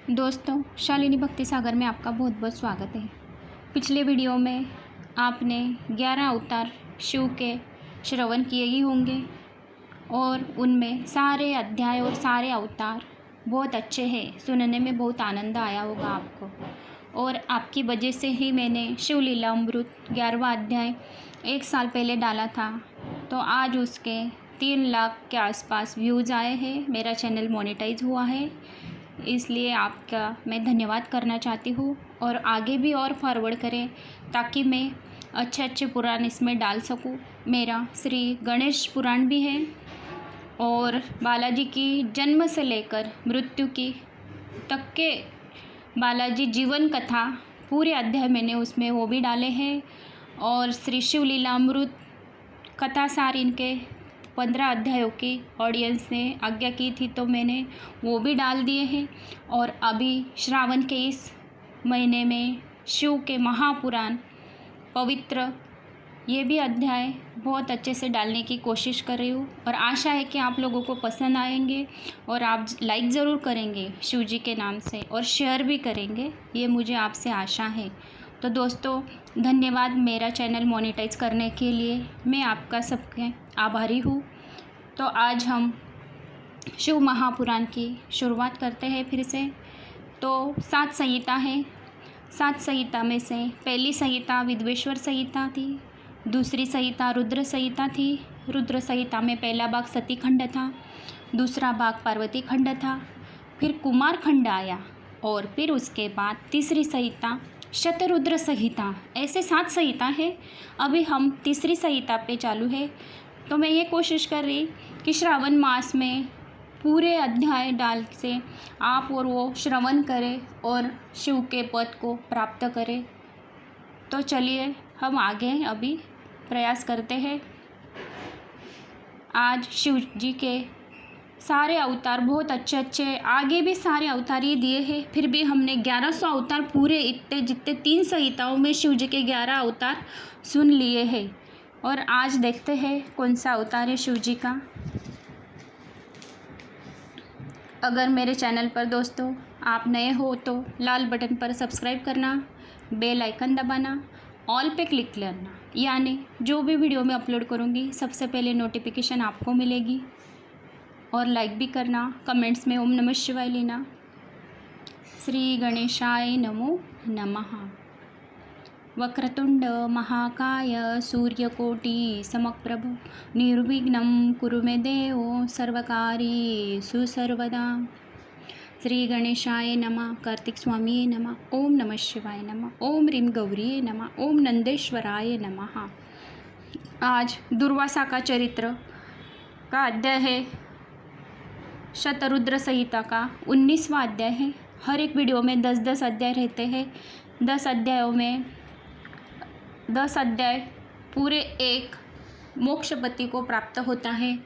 दोस्तों, शालिनी भक्ति सागर में आपका बहुत बहुत स्वागत है। पिछले वीडियो में आपने 11 अवतार शिव के श्रवण किए ही होंगे और उनमें सारे अध्याय और सारे अवतार बहुत अच्छे हैं। सुनने में बहुत आनंद आया होगा आपको। और आपकी वजह से ही मैंने शिव लीला अमृत 11वां अध्याय 1 साल पहले डाला था, तो आज उसके 3 लाख के आसपास व्यूज़ आए हैं। मेरा चैनल मोनेटाइज हुआ है, इसलिए आपका मैं धन्यवाद करना चाहती हूँ। और आगे भी और फॉरवर्ड करें ताकि मैं अच्छे अच्छे पुराण इसमें डाल सकूँ। मेरा श्री गणेश पुराण भी है और बालाजी की जन्म से लेकर मृत्यु की तक के बालाजी जीवन कथा पूरे अध्याय मैंने उसमें वो भी डाले हैं। और श्री शिव लीला अमृत कथा सार इनके 15 अध्यायों की ऑडियंस ने आज्ञा की थी, तो मैंने वो भी डाल दिए हैं। और अभी श्रावण के इस महीने में शिव के महापुराण पवित्र ये भी अध्याय बहुत अच्छे से डालने की कोशिश कर रही हूँ। और आशा है कि आप लोगों को पसंद आएंगे और आप लाइक ज़रूर करेंगे शिव जी के नाम से और शेयर भी करेंगे, ये मुझे आपसे आशा है। तो दोस्तों, धन्यवाद मेरा चैनल मोनेटाइज करने के लिए। मैं आपका सबके आभारी हूँ। तो आज हम शिव महापुराण की शुरुआत करते हैं फिर से। तो 7 संहिता हैं। 7 संहिता में से पहली संहिता विद्वेश्वर संहिता थी, दूसरी संहिता रुद्र संहिता थी। रुद्र संहिता में पहला भाग सती खंड था, दूसरा भाग पार्वती खंड था, फिर कुमार खंड आया और फिर उसके बाद तीसरी संहिता शतरुद्र संहिता। ऐसे 7 संहिता है। अभी हम तीसरी संहिता पे चालू है। तो मैं ये कोशिश कर रही कि श्रावण मास में पूरे अध्याय डाल से आप और वो श्रवण करें और शिव के पद को प्राप्त करें। तो चलिए हम आगे अभी प्रयास करते हैं। आज शिव जी के सारे अवतार बहुत अच्छे अच्छे, आगे भी सारे अवतार ही दिए हैं। फिर भी हमने 1100 अवतार पूरे इतने जितने 3 संहिताओं में शिव जी के 11 अवतार सुन लिए हैं। और आज देखते हैं कौन सा अवतार है शिव जी का। अगर मेरे चैनल पर दोस्तों आप नए हो तो लाल बटन पर सब्सक्राइब करना, बेल आइकन दबाना, ऑल पे क्लिक करना, यानी जो भी वीडियो मैं अपलोड करूँगी सबसे पहले नोटिफिकेशन आपको मिलेगी। और लाइक भी करना, कमेंट्स में ओम नमः शिवाय लेना। श्री गणेशाय नमो नमः। वक्रतुंड महाकाय सूर्यकोटि समप्रभ निर्विघ्नं कुरु मे देव सर्वकार्येषु सर्वदा। श्री गणेशाय नमः। कार्तिक स्वामी नमः। ओम नमः शिवाय नमः। ओम ह्रीं गौरी नमः। ओम नंदेश्वराय नमः। आज दुर्वासा का चरित्र का अध्याय है। शतरुद्र संहिता का 19वां अध्याय है। हर एक वीडियो में 10-10 अध्याय रहते हैं। 10 अध्यायों में 10 अध्याय पूरे एक मोक्षपति को प्राप्त होता है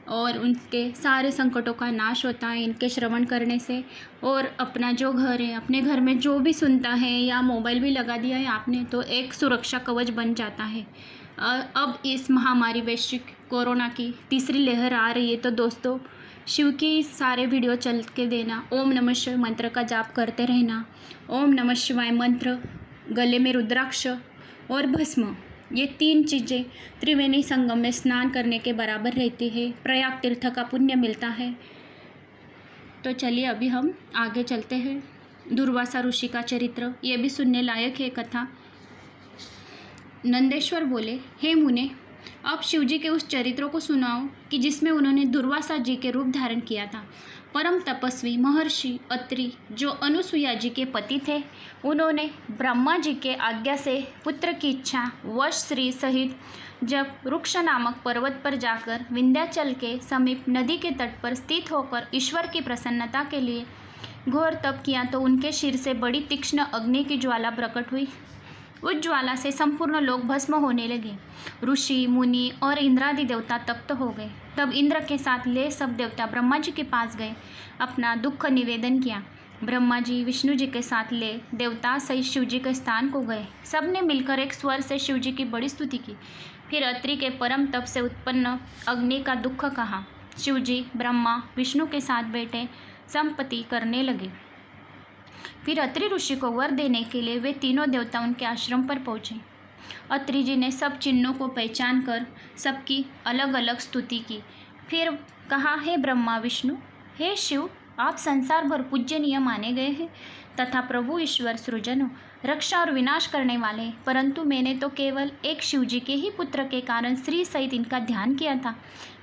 और उनके सारे संकटों का नाश होता है इनके श्रवण करने से। और अपना जो घर है, अपने घर में जो भी सुनता है या मोबाइल भी लगा दिया है आपने, तो एक सुरक्षा कवच बन जाता है। अब इस महामारी वैश्विक कोरोना की तीसरी लहर आ रही है, तो दोस्तों शिव की सारे वीडियो चल के देना। ओम नमः शिवाय मंत्र का जाप करते रहना। ओम नमः शिवाय मंत्र, गले में रुद्राक्ष और भस्म, ये 3 चीज़ें त्रिवेणी संगम में स्नान करने के बराबर रहती है। प्रयाग तीर्थ का पुण्य मिलता है। तो चलिए अभी हम आगे चलते हैं। दुर्वासा ऋषि का चरित्र ये भी सुनने लायक है कथा। नंदेश्वर बोले, हे मुने, अब शिवजी के उस चरित्रों को सुनाओ कि जिसमें उन्होंने दुर्वासा जी के रूप धारण किया था। परम तपस्वी महर्षि अत्रि जो अनुसुईया जी के पति थे, उन्होंने ब्रह्मा जी के आज्ञा से पुत्र की इच्छा वश श्री सहित जब वृक्ष नामक पर्वत पर जाकर विंध्याचल के समीप नदी के तट पर स्थित होकर ईश्वर की प्रसन्नता के लिए घोर तप किया, तो उनके सिर से बड़ी तीक्ष्ण अग्नि की ज्वाला प्रकट हुई। उस ज्वाला से संपूर्ण लोग भस्म होने लगे। ऋषि मुनि और इंद्रादि देवता तप्त हो गए। तब इंद्र के साथ ले सब देवता ब्रह्मा जी के पास गए, अपना दुख निवेदन किया। ब्रह्मा जी विष्णु जी के साथ ले देवता सहित शिव जी के स्थान को गए। सब ने मिलकर एक स्वर से शिव जी की बड़ी स्तुति की। फिर अत्रि के परम तप से उत्पन्न अग्नि का दुख कहा। शिव जी ब्रह्मा विष्णु के साथ बैठे संपत्ति करने लगे। फिर अत्रि ऋषि को वर देने के लिए वे तीनों देवता उनके आश्रम पर पहुँचे। अत्रि जी ने सब चिन्हों को पहचान कर सबकी अलग अलग स्तुति की। फिर कहा, हे ब्रह्मा विष्णु, हे शिव, आप संसार भर पूज्यनीय माने गए हैं तथा प्रभु ईश्वर सृजन रक्षा और विनाश करने वाले, परंतु मैंने तो केवल एक शिव जी के ही पुत्र के कारण स्त्री सहित इनका ध्यान किया था।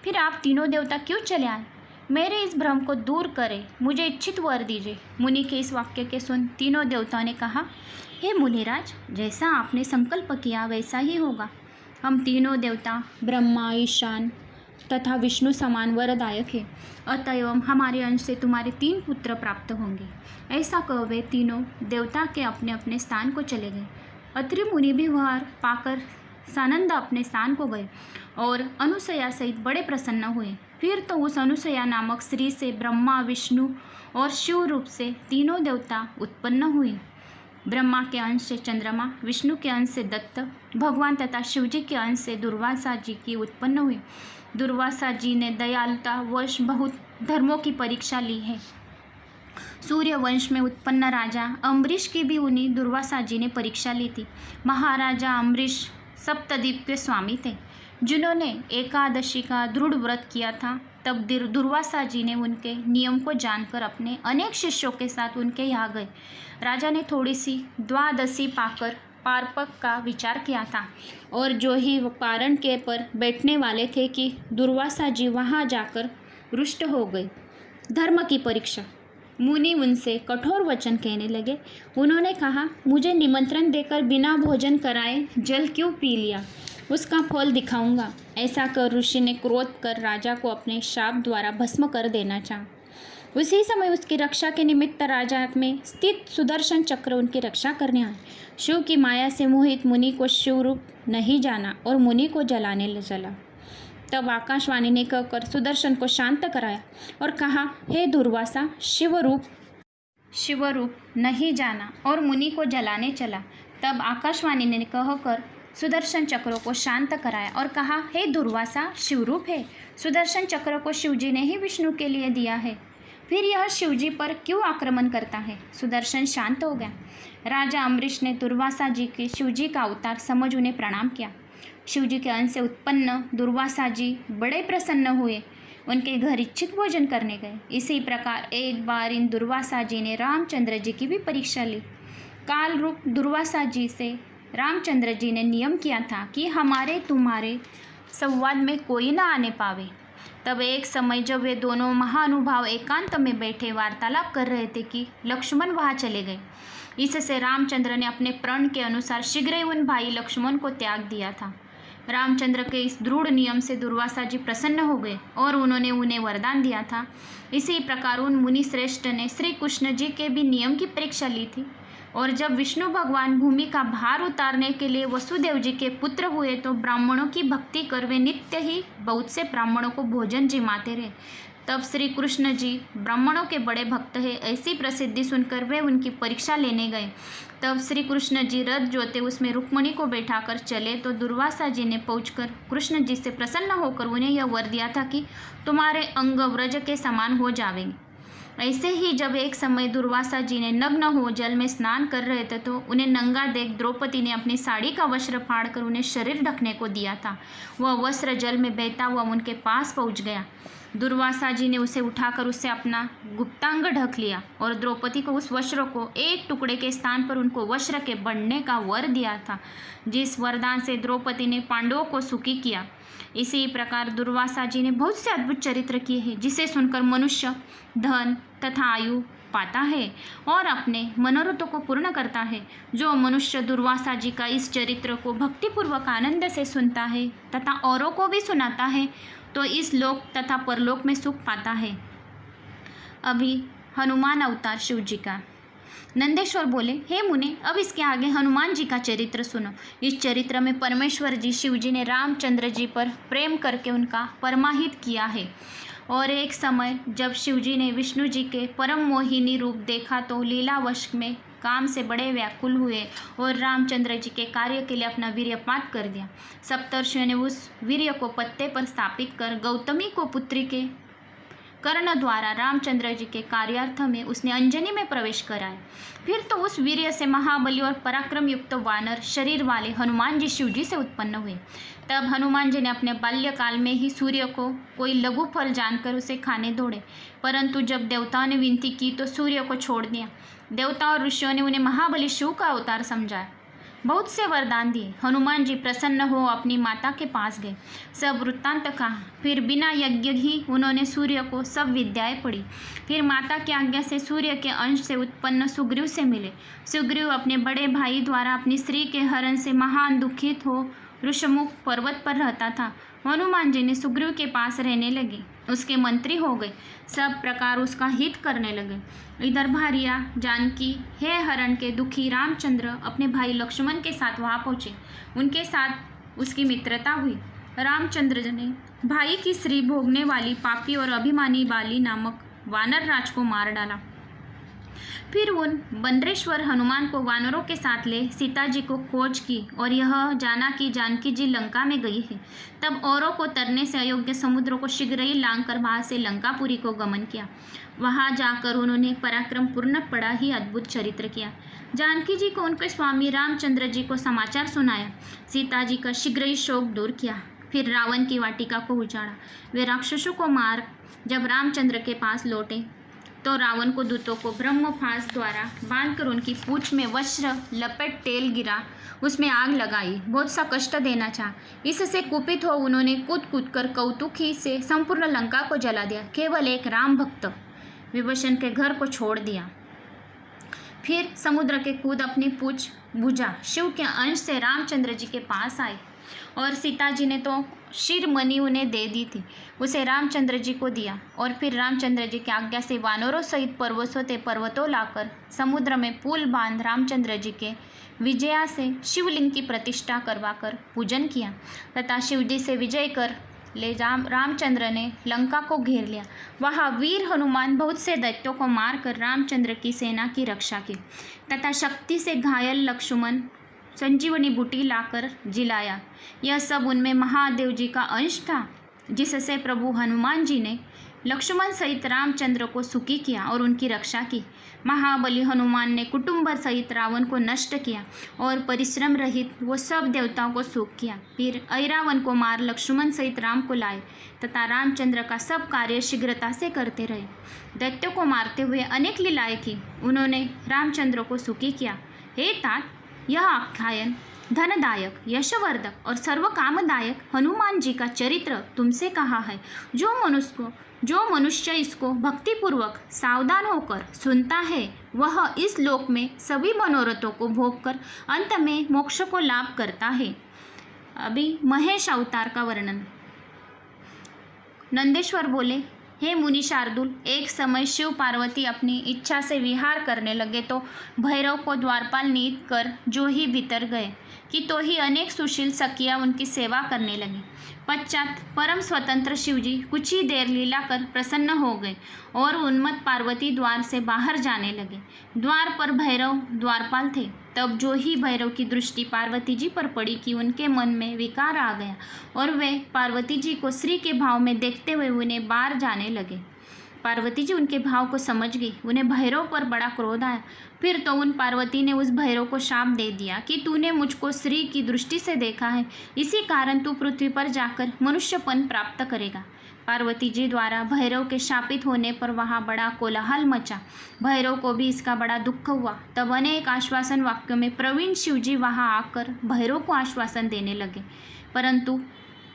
फिर आप तीनों देवता क्यों चले आए? मेरे इस भ्रम को दूर करें, मुझे इच्छित वर दीजिए। मुनि के इस वाक्य के सुन तीनों देवताओं ने कहा, हे मुनिराज, जैसा आपने संकल्प किया वैसा ही होगा। हम तीनों देवता ब्रह्मा, ईशान तथा विष्णु समान वरदायक है, अतएव हमारे अंश से तुम्हारे 3 पुत्र प्राप्त होंगे। ऐसा कह वे तीनों देवता के अपने अपने स्थान को चले गए। अत्रि मुनि भी वर पाकर सानंद अपने स्थान को गए और अनुसया सहित बड़े प्रसन्न हुए। फिर तो उस अनुसया नामक स्त्री से ब्रह्मा, विष्णु और शिव रूप से तीनों देवता उत्पन्न हुए। ब्रह्मा के अंश से चंद्रमा, विष्णु के अंश से दत्त भगवान तथा शिव जी के अंश से दुर्वासा जी की उत्पन्न हुई। दुर्वासा जी ने दयालुता वश बहुत धर्मों की परीक्षा ली है। सूर्य वंश में उत्पन्न राजा अम्बरीश की भी उन्हीं दुर्वासा जी ने परीक्षा ली थी। महाराजा अम्बरीश सप्तद्वीप के स्वामी थे, जिन्होंने एकादशी का दृढ़ व्रत किया था। तब दुर्वासा जी ने उनके नियम को जानकर अपने अनेक शिष्यों के साथ उनके यहाँ गए। राजा ने थोड़ी सी द्वादशी पाकर पारपक का विचार किया था और जो ही पारण के पर बैठने वाले थे कि दुर्वासा जी वहाँ जाकर रुष्ट हो गए। धर्म की परीक्षा। मुनि उनसे कठोर वचन कहने लगे। उन्होंने कहा, मुझे निमंत्रण देकर बिना भोजन कराए जल क्यों पी लिया, उसका फल दिखाऊंगा। ऐसा कर ऋषि ने क्रोध कर राजा को अपने शाप द्वारा भस्म कर देना चाहा। उसी समय उसकी रक्षा के निमित्त राजा में स्थित सुदर्शन चक्र उनकी रक्षा करने आए। शिव की माया से मोहित मुनि को शिव रूप नहीं जाना और मुनि को जलाने चला। तब आकाशवाणी ने कहकर सुदर्शन को शांत कराया और कहा, हे दुर्वासा, शिवरूप नहीं जाना और मुनि को जलाने चला। तब आकाशवाणी ने कहकर सुदर्शन चक्रों को शांत कराया और कहा, हे दुर्वासा, शिवरूप है। सुदर्शन चक्र को शिवजी ने ही विष्णु के लिए दिया है, फिर यह शिवजी पर क्यों आक्रमण करता है? सुदर्शन शांत हो गया। राजा अम्बरीश ने दुर्वासा जी के शिवजी का अवतार समझ उन्हें प्रणाम किया। शिवजी के अंश से उत्पन्न दुर्वासा जी बड़े प्रसन्न हुए, उनके घर इच्छित भोजन करने गए। इसी प्रकार एक बार इन दुर्वासा जी ने रामचंद्र जी की भी परीक्षा ली। काल रूप दुर्वासा जी से रामचंद्र जी ने नियम किया था कि हमारे तुम्हारे संवाद में कोई ना आने पावे। तब एक समय जब वे दोनों महानुभाव एकांत में बैठे वार्तालाप कर रहे थे कि लक्ष्मण वहाँ चले गए। इससे रामचंद्र ने अपने प्रण के अनुसार शीघ्र ही उन भाई लक्ष्मण को त्याग दिया था। रामचंद्र के इस दृढ़ नियम से दुर्वासा जी प्रसन्न हो गए और उन्होंने उन्हें वरदान दिया था। इसी प्रकार उन मुनि श्रेष्ठ ने श्री कृष्ण जी के भी नियम की परीक्षा ली थी और जब विष्णु भगवान भूमि का भार उतारने के लिए वसुदेव जी के पुत्र हुए तो ब्राह्मणों की भक्ति कर वे नित्य ही बहुत से ब्राह्मणों को भोजन जिमाते रहे। तब श्री कृष्ण जी ब्राह्मणों के बड़े भक्त हैं, ऐसी प्रसिद्धि सुनकर वे उनकी परीक्षा लेने गए। तब श्री कृष्ण जी रथ जोते उसमें रुक्मणी को बैठाकर चले तो दुर्वासा जी ने पहुंचकर कृष्ण जी से प्रसन्न होकर उन्हें यह वर दिया था कि तुम्हारे अंग व्रज के समान हो जाएंगे। ऐसे ही जब एक समय दुर्वासा जी ने नग्न हो जल में स्नान कर रहे थे तो उन्हें नंगा देख द्रौपदी ने अपनी साड़ी का वस्त्र फाड़कर उन्हें शरीर ढकने को दिया था। वह वस्त्र जल में बहता हुआ उनके पास पहुंच गया। दुर्वासा जी ने उसे उठाकर उससे अपना गुप्तांग ढक लिया और द्रौपदी को उस वस्त्र को एक टुकड़े के स्थान पर उनको वस्त्र के बढ़ने का वर दिया था, जिस वरदान से द्रौपदी ने पांडवों को सुखी किया। इसी प्रकार दुर्वासा जी ने बहुत से अद्भुत चरित्र किए हैं, जिसे सुनकर मनुष्य धन तथा आयु पाता है और अपने मनोरथों को पूर्ण करता है। जो मनुष्य दुर्वासा जी का इस चरित्र को भक्तिपूर्वक आनंद से सुनता है तथा औरों को भी सुनाता है तो इस लोक तथा परलोक में सुख पाता है। अभी हनुमान अवतार शिव जी का। नंदेश्वर बोले, हे मुने, अब इसके आगे हनुमान जी का चरित्र सुनो। इस चरित्र में परमेश्वर जी शिव जी ने रामचंद्र जी पर प्रेम करके उनका परमाहित किया है। और एक समय जब शिव जी ने विष्णु जी के परम मोहिनी रूप देखा तो लीलावश में काम से बड़े व्याकुल हुए और रामचंद्र जी के कार्य के लिए अपना वीर्यपात कर दिया। सप्तर्षियों ने उस वीर्य को पत्ते पर स्थापित कर गौतमी को पुत्री के कर्ण द्वारा रामचंद्र जी के कार्यार्थ में उसने अंजनी में प्रवेश कराया। फिर तो उस वीर्य से महाबली और पराक्रम युक्त वानर शरीर वाले हनुमान जी शिव जी से उत्पन्न हुए। तब हनुमान जी ने अपने बाल्यकाल में ही सूर्य को कोई लघु फल जानकर उसे खाने दौड़े, परंतु जब देवताओं ने विनती की तो सूर्य को छोड़ दिया। देवता और ऋषियों ने उन्हें महाबली शिव का अवतार समझा, बहुत से वरदान दिए। हनुमान जी प्रसन्न हो अपनी माता के पास गए, सब वृत्तांत कहा। फिर बिना यज्ञ ही उन्होंने सूर्य को सब विद्याएं पढ़ी। फिर माता की आज्ञा से सूर्य के अंश से उत्पन्न सुग्रीव से मिले। सुग्रीव अपने बड़े भाई द्वारा अपनी स्त्री के हरण से महान दुखित हो ऋषमुख पर्वत पर रहता था। हनुमान जी ने सुग्रीव के पास रहने लगे, उसके मंत्री हो गए, सब प्रकार उसका हित करने लगे। इधर भारिया जानकी हे हरण के दुखी रामचंद्र अपने भाई लक्ष्मण के साथ वहाँ पहुँचे, उनके साथ उसकी मित्रता हुई। रामचंद्र ने भाई की स्त्री भोगने वाली पापी और अभिमानी बाली नामक वानर राज को मार डाला। फिर उन बंद्रेश्वर हनुमान को वानरों के साथ ले सीता जी को खोज की और यह जाना कि जानकी जी लंका में गई है। तब औरों को तरने से अयोग्य समुद्र को शीघ्र ही लांघकर वहाँ से लंकापुरी को गमन किया। वहाँ जाकर उन्होंने पराक्रम पूर्ण बड़ा ही अद्भुत चरित्र किया। जानकी जी को उनके स्वामी रामचंद्र जी को समाचार सुनाया। सीता जी का शीघ्र ही शोक दूर किया। फिर रावण की वाटिका को उजाड़ा। वे राक्षसों को मार जब रामचंद्र के पास लौटे तो रावण को दूतों को ब्रह्मफास द्वारा बांधकर उनकी पूंछ में वज्र लपेट तेल गिरा, उसमें आग लगाई, बहुत सा कष्ट देना चाहा। इससे कुपित हो उन्होंने कूद कर कौतुकी से संपूर्ण लंका को जला दिया। केवल एक राम भक्त विभीषण के घर को छोड़ दिया। फिर समुद्र के कूद अपनी पूंछ बुझा। शिव के अंश से रामचंद्र जी के पास आए और सीता जी ने तो शिरमणि उन्हें दे दी थी, उसे रामचंद्र जी को दिया। और फिर रामचंद्र जी की आज्ञा से वानरों सहित पर्वतों लाकर समुद्र में पुल बांध रामचंद्र जी के विजया से शिवलिंग की प्रतिष्ठा करवाकर पूजन किया तथा शिवजी से विजय कर ले रामचंद्र ने लंका को घेर लिया। वहाँ वीर हनुमान बहुत से दैत्यों को मारकर रामचंद्र की सेना की रक्षा की तथा शक्ति से घायल लक्ष्मण संजीवनी बूटी लाकर जिलाया। यह सब उनमें महादेव जी का अंश था, जिससे प्रभु हनुमान जी ने लक्ष्मण सहित रामचंद्र को सुखी किया और उनकी रक्षा की। महाबली हनुमान ने कुटुंब सहित रावण को नष्ट किया और परिश्रम रहित वो सब देवताओं को सुख किया। फिर ऐरावण को मार लक्ष्मण सहित राम को लाए तथा रामचंद्र का सब कार्य शीघ्रता से करते रहे। दैत्यों को मारते हुए अनेक लीलाएं की उन्होंने रामचंद्र को सुखी किया। हे तात, यह आख्यान धनदायक, यशवर्धक और सर्वकामदायक हनुमान जी का चरित्र तुमसे कहा है। जो मनुष्य इसको भक्तिपूर्वक सावधान होकर सुनता है वह इस लोक में सभी मनोरथों को भोगकर अंत में मोक्ष को लाभ करता है। अभी महेश अवतार का वर्णन। नंदेश्वर बोले, हे मुनि शार्दुल, एक समय शिव पार्वती अपनी इच्छा से विहार करने लगे तो भैरव को द्वारपाल नीत कर जो ही भीतर गए कि तो ही अनेक सुशील सखियाँ उनकी सेवा करने लगी। पश्चात परम स्वतंत्र शिवजी कुछ ही देर लीला कर प्रसन्न हो गए और उन्मत्त पार्वती द्वार से बाहर जाने लगे। द्वार पर भैरव द्वारपाल थे। तब जो ही भैरव की दृष्टि पार्वती जी पर पड़ी कि उनके मन में विकार आ गया और वे पार्वती जी को स्त्री के भाव में देखते हुए उन्हें बाहर जाने लगे। पार्वती जी उनके भाव को समझ गई, उन्हें भैरव पर बड़ा क्रोध आया। फिर तो उन पार्वती ने उस भैरव को शाप दे दिया कि तूने मुझको स्त्री की दृष्टि से देखा है, इसी कारण तू पृथ्वी पर जाकर मनुष्यपन प्राप्त करेगा। पार्वती जी द्वारा भैरव के शापित होने पर वहाँ बड़ा कोलाहल मचा। भैरव को भी इसका बड़ा दुख हुआ। तब अनेक आश्वासन वाक्यों में प्रवीण शिवजी वहाँ आकर भैरव को आश्वासन देने लगे, परंतु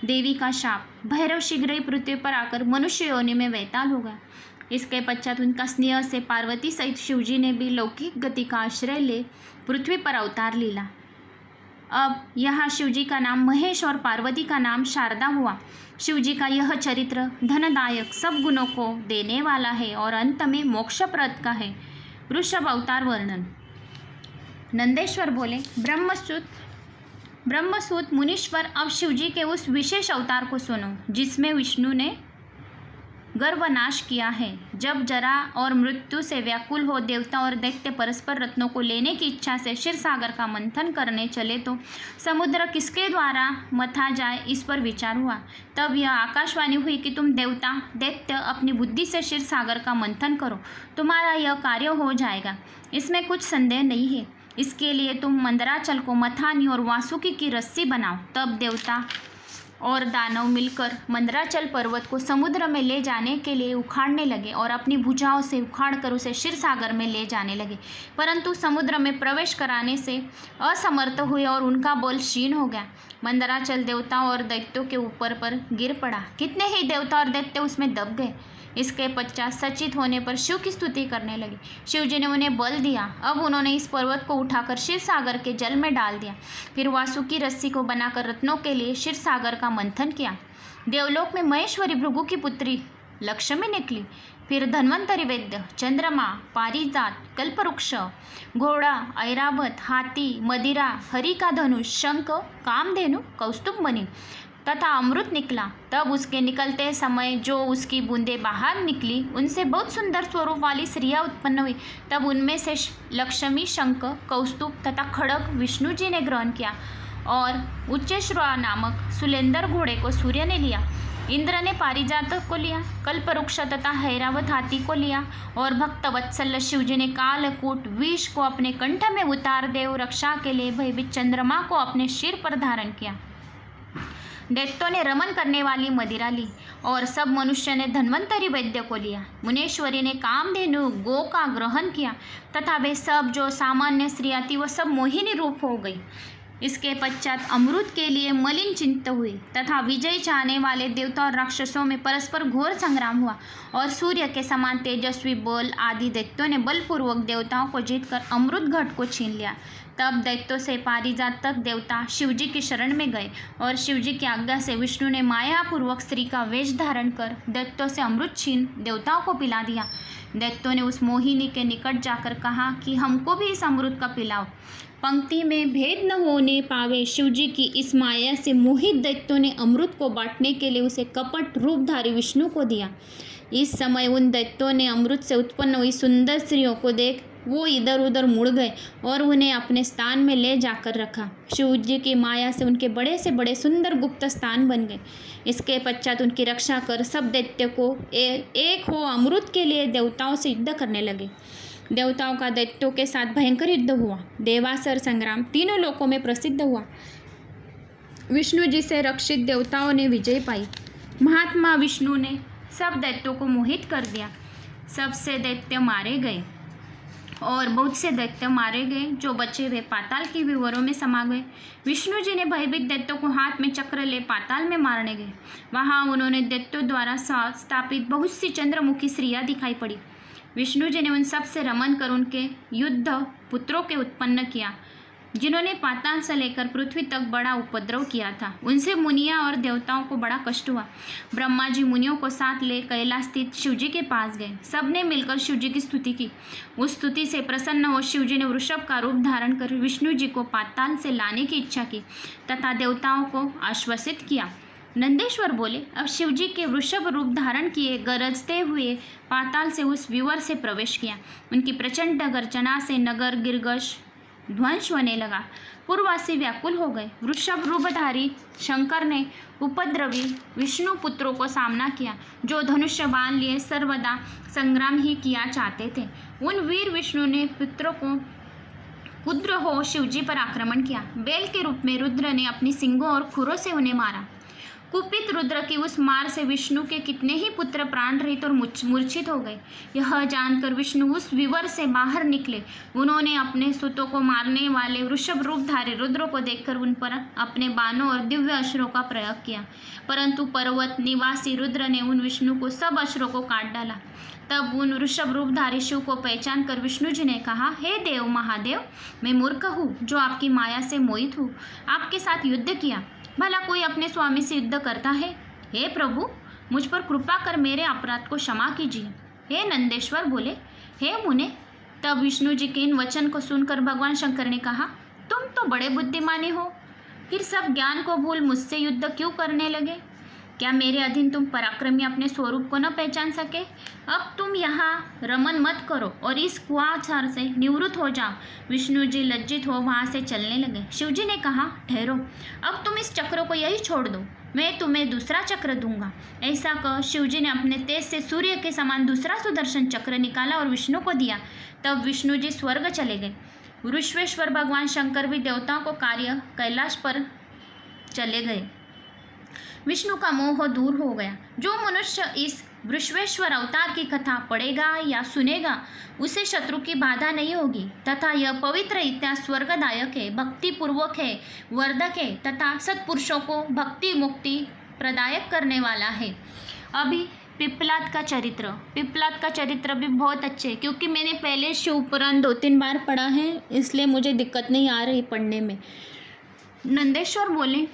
देवी का शाप, भैरव शीघ्र ही पृथ्वी पर आकर मनुष्य योनि में वैताल हो गया। इसके पश्चात उनका स्नेह से पार्वती सहित शिवजी ने भी लौकिक गति का आश्रय ले पृथ्वी पर अवतार लीला। अब यहाँ शिवजी का नाम महेश और पार्वती का नाम शारदा हुआ। शिवजी का यह चरित्र धनदायक, सब गुणों को देने वाला है और अंत में मोक्षप्रद का है। वृषभ अवतार वर्णन। नंदेश्वर बोले, ब्रह्मसूत मुनीश्वर, अब शिवजी के उस विशेष अवतार को सुनो जिसमें विष्णु ने गर्वनाश किया है। जब जरा और मृत्यु से व्याकुल हो देवता और दैत्य परस्पर रत्नों को लेने की इच्छा से क्षीर सागर का मंथन करने चले तो समुद्र किसके द्वारा मथा जाए, इस पर विचार हुआ। तब यह आकाशवाणी हुई कि तुम देवता दैत्य अपनी बुद्धि से क्षीर सागर का मंथन करो, तुम्हारा यह कार्य हो जाएगा, इसमें कुछ संदेह नहीं है। इसके लिए तुम मंदराचल को मथानी और वासुकी की रस्सी बनाओ। तब देवता और दानव मिलकर मंदराचल पर्वत को समुद्र में ले जाने के लिए उखाड़ने लगे और अपनी भुजाओं से उखाड़कर उसे क्षीर सागर में ले जाने लगे, परंतु समुद्र में प्रवेश कराने से असमर्थ हुए और उनका बल क्षीण हो गया। मंदराचल देवताओं और दैत्यों के ऊपर पर गिर पड़ा। कितने ही देवता और दैत्य उसमें दब गए। इसके पश्चात सचेत होने पर शिव की स्तुति करने लगे। शिव जी ने उन्हें बल दिया। अब उन्होंने इस पर्वत को उठाकर क्षीर सागर के जल में डाल दिया। फिर वासुकी रस्सी को बनाकर रत्नों के लिए क्षीर सागर का मंथन किया। देवलोक में महेश्वरी भृगु की पुत्री लक्ष्मी निकली। फिर धन्वंतरि वैद्य, चंद्रमा, पारिजात, कल्पवृक्ष, घोड़ा, ऐरावत, हाथी, मदिरा, हरि का धनुष, शंख, कामधेनु, कौस्तुभ मणि तथा अमृत निकला। तब उसके निकलते समय जो उसकी बूंदें बाहर निकली उनसे बहुत सुंदर स्वरूप वाली स्त्रियाँ उत्पन्न हुई। तब उनमें से लक्ष्मी, शंख, कौस्तुभ तथा खड़ग विष्णु जी ने ग्रहण किया और उच्चश्रवा नामक सुलेंदर घोड़े को सूर्य ने लिया। इंद्र ने पारिजात को लिया, कल्पवृक्ष तथा हैरावत हाथी को लिया और भक्त वत्सल शिव जी ने कालकूट विष को अपने कंठ में उतार देव रक्षा के लिए भयभीत चंद्रमा को अपने सिर पर धारण किया। दैत्यों ने रमन करने वाली मदिरा ली और सब मनुष्य ने धन्वंतरि वैद्य को लिया। मुनेश्वरी ने कामधेनु गो का ग्रहण किया तथा वे सब जो सामान्य स्त्रियाँ थी वह सब मोहिनी रूप हो गई। इसके पश्चात अमृत के लिए मलिन चिंता हुई तथा विजय चाहने वाले देवता और राक्षसों में परस्पर घोर संग्राम हुआ और सूर्य के समान तेजस्वी बल आदि दैत्यों ने बलपूर्वक देवताओं को जीतकर अमृत घट को छीन लिया। तब दैत्यों से पारिजात तक देवता शिवजी की शरण में गए और शिवजी की आज्ञा से विष्णु ने मायापूर्वक स्त्री का वेश धारण कर दैत्यों से अमृत छीन देवताओं को पिला दिया। दैत्यों ने उस मोहिनी के निकट जाकर कहा कि हमको भी इस अमृत का पिलाओ। पंक्ति में भेद न होने पावे शिवजी की इस माया से मोहित दैत्यों ने अमृत को बांटने के लिए उसे कपट रूपधारी विष्णु को दिया। इस समय उन दैत्यों ने अमृत से उत्पन्न हुई सुंदर स्त्रियों को देख वो इधर उधर मुड़ गए और उन्हें अपने स्थान में ले जाकर रखा। शिव जी की माया से उनके बड़े से बड़े सुंदर गुप्त स्थान बन गए। इसके पश्चात उनकी रक्षा कर सब दैत्य को एक हो अमृत के लिए देवताओं से युद्ध करने लगे। देवताओं का दैत्यों के साथ भयंकर युद्ध हुआ। देवासुर संग्राम तीनों लोकों में प्रसिद्ध हुआ। विष्णु जी से रक्षित देवताओं ने विजय पाई। महात्मा विष्णु ने सब दैत्यों को मोहित कर दिया। सबसे दैत्य मारे गए और बहुत से दैत्य मारे गए। जो बचे हुए पाताल के विवरों में समा गए। विष्णु जी ने भयभीत दैत्यों को हाथ में चक्र ले पाताल में मारने गए। वहाँ उन्होंने दैत्यों द्वारा स्थापित बहुत सी चंद्रमुखी स्त्रियाँ दिखाई पड़ी। विष्णु जी ने उन सब से रमन कर उनके युद्ध पुत्रों के उत्पन्न किया जिन्होंने पाताल से लेकर पृथ्वी तक बड़ा उपद्रव किया था। उनसे मुनिया और देवताओं को बड़ा कष्ट हुआ। ब्रह्मा जी मुनियों को साथ ले कैलाश स्थित शिवजी के पास गए। सबने मिलकर शिवजी की स्तुति की। उस स्तुति से प्रसन्न हो शिवजी ने वृषभ का रूप धारण कर विष्णु जी को पाताल से लाने की इच्छा की तथा देवताओं को आश्वासित किया। नंदेश्वर बोले, अब शिवजी के वृषभ रूप धारण किए गरजते हुए पाताल से उस विवर से प्रवेश किया। उनकी प्रचंड गर्जना से नगर गिरगश ध्वंस होने लगा। पूर्ववासी व्याकुल हो गए। वृषभ रूपधारी शंकर ने उपद्रवी विष्णु पुत्रों को सामना किया जो धनुष्य बाण लिए सर्वदा संग्राम ही किया चाहते थे। उन वीर विष्णु ने पुत्रों को पुत्र हो शिवजी पर आक्रमण किया। बैल के रूप में रुद्र ने अपनी सिंगों और खुरों से उन्हें मारा। कुपित रुद्र की उस मार से विष्णु के कितने ही पुत्र प्राण रहित और मूर्छित हो गए। यह जानकर विष्णु उस विवर से बाहर निकले। उन्होंने अपने सुतों को मारने वाले वृषभ रूपधारी रुद्र को देखकर उन पर अपने बाणों और दिव्य अस्त्रों का प्रयोग किया, परंतु पर्वत निवासी रुद्र ने उन विष्णु को सब अस्त्रों को काट डाला। तब उन वृषभ रूपधारी शिव को पहचान कर विष्णु जी ने कहा, हे देव महादेव, मैं मूर्ख हूँ जो आपकी माया से मोहित हूँ। आपके साथ युद्ध किया। भला कोई अपने स्वामी से युद्ध करता है? हे प्रभु, मुझ पर कृपा कर मेरे अपराध को क्षमा कीजिए। हे नंदेश्वर बोले, हे मुने। तब विष्णु जी के इन वचन को सुनकर भगवान शंकर ने कहा, तुम तो बड़े बुद्धिमानी हो, फिर सब ज्ञान को भूल मुझसे युद्ध क्यों करने लगे? क्या मेरे अधीन तुम पराक्रमी अपने स्वरूप को न पहचान सके? अब तुम यहाँ रमन मत करो और इस कुआचार से निवृत्त हो जाओ। विष्णु जी लज्जित हो वहाँ से चलने लगे। शिव जी ने कहा, ठहरो, अब तुम इस चक्र को यही छोड़ दो, मैं तुम्हें दूसरा चक्र दूंगा। ऐसा कह शिव जी ने अपने तेज से सूर्य के समान दूसरा सुदर्शन चक्र निकाला और विष्णु को दिया। तब विष्णु जी स्वर्ग चले गए। वृषभेश्वर भगवान शंकर भी देवताओं को कार्य कैलाश पर चले गए। विष्णु का मोह दूर हो गया। जो मनुष्य इस वृषभेश्वर अवतार की कथा पढ़ेगा या सुनेगा उसे शत्रु की बाधा नहीं होगी तथा यह पवित्र इतिहास स्वर्गदायक है, भक्तिपूर्वक है, वर्धक है तथा सत्पुरुषों को भक्ति मुक्ति प्रदायक करने वाला है। अभी पिप्पलाद का चरित्र भी बहुत अच्छे है, क्योंकि मैंने पहले शिव पुराण 2-3 बार पढ़ा है, इसलिए मुझे दिक्कत नहीं आ रही पढ़ने में। नंदेश्वर बोले,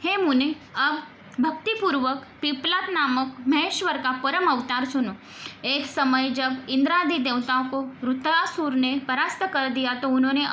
हे मुने, अब भक्तिपूर्वक पिप्पलाद नामक महेश्वर का परम अवतार सुनो। एक समय जब इंद्रादि देवताओं को वृत्रासुर ने परास्त कर दिया तो उन्होंने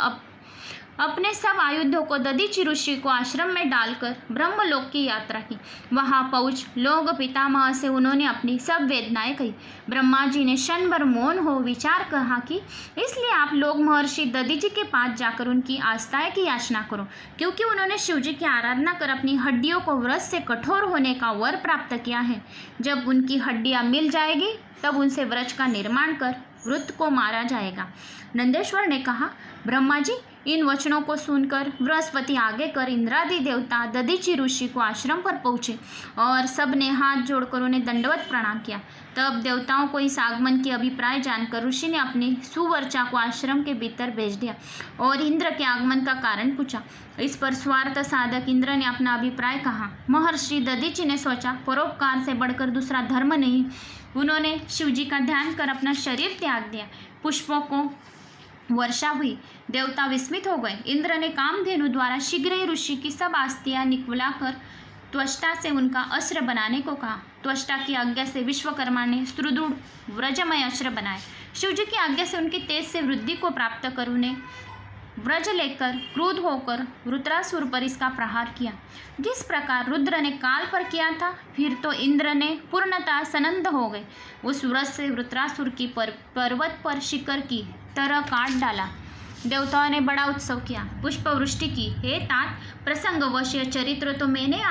अपने सब आयुधों को दधीचि ऋषि को आश्रम में डालकर ब्रह्मलोक की यात्रा की। वहां पहुंच लोक पितामह से उन्होंने अपनी सब वेदनाएं कही। ब्रह्मा जी ने क्षण भर मौन हो विचार कहा कि इसलिए आप लोग महर्षि दधीचि के पास जाकर उनकी आस्थाएं की याचना करो, क्योंकि उन्होंने शिवजी की आराधना कर अपनी हड्डियों को व्रत से कठोर होने का वर प्राप्त किया है। जब उनकी हड्डियां मिल जाएगी तब उनसे व्रज का निर्माण कर वृत्त को मारा जाएगा। नंदेश्वर ने कहा, ब्रह्मा जी, इन वचनों को सुनकर बृहस्पति आगे कर इंद्रादि देवता दधीचि ऋषि को आश्रम पर पहुँचे और सब ने हाथ जोड़कर उन्हें दंडवत प्रणाम किया। तब देवताओं को इस आगमन की अभिप्राय जानकर ऋषि ने अपनी सुवर्चा को आश्रम के भीतर भेज दिया और इंद्र के आगमन का कारण पूछा। इस पर स्वार्थ साधक इंद्र ने अपना अभिप्राय कहा। महर्षि दधीचि ने सोचा, परोपकार से बढ़कर दूसरा धर्म नहीं। उन्होंने शिवजी का ध्यान कर अपना शरीर त्याग दिया। पुष्पों को वर्षा हुई। देवता विस्मित हो गए। इंद्र ने कामधेनु द्वारा शीघ्र ही ऋषि की सब अस्थियां निकलाकर त्वष्टा से उनका अस्त्र बनाने को कहा। त्वष्टा की आज्ञा से विश्वकर्मा ने सुदृढ़ व्रजमय अस्त्र बनाए। शिवजी की आज्ञा से उनकी तेज से वृद्धि को प्राप्त कर उन्हें व्रज लेकर क्रोध होकर वृत्रासुर पर इसका प्रहार किया। जिस प्रकार रुद्र ने काल पर किया था, फिर तो इंद्र ने पूर्णतः सनंद हो गए। उस व्रज से वृत्रासुर की पर्वत पर शिखर की तरह काट डाला। देवताओं ने बड़ा उत्सव किया, पुष्पवृष्टि की। हे तात, प्रसंगवश यह चरित्र तो मैंने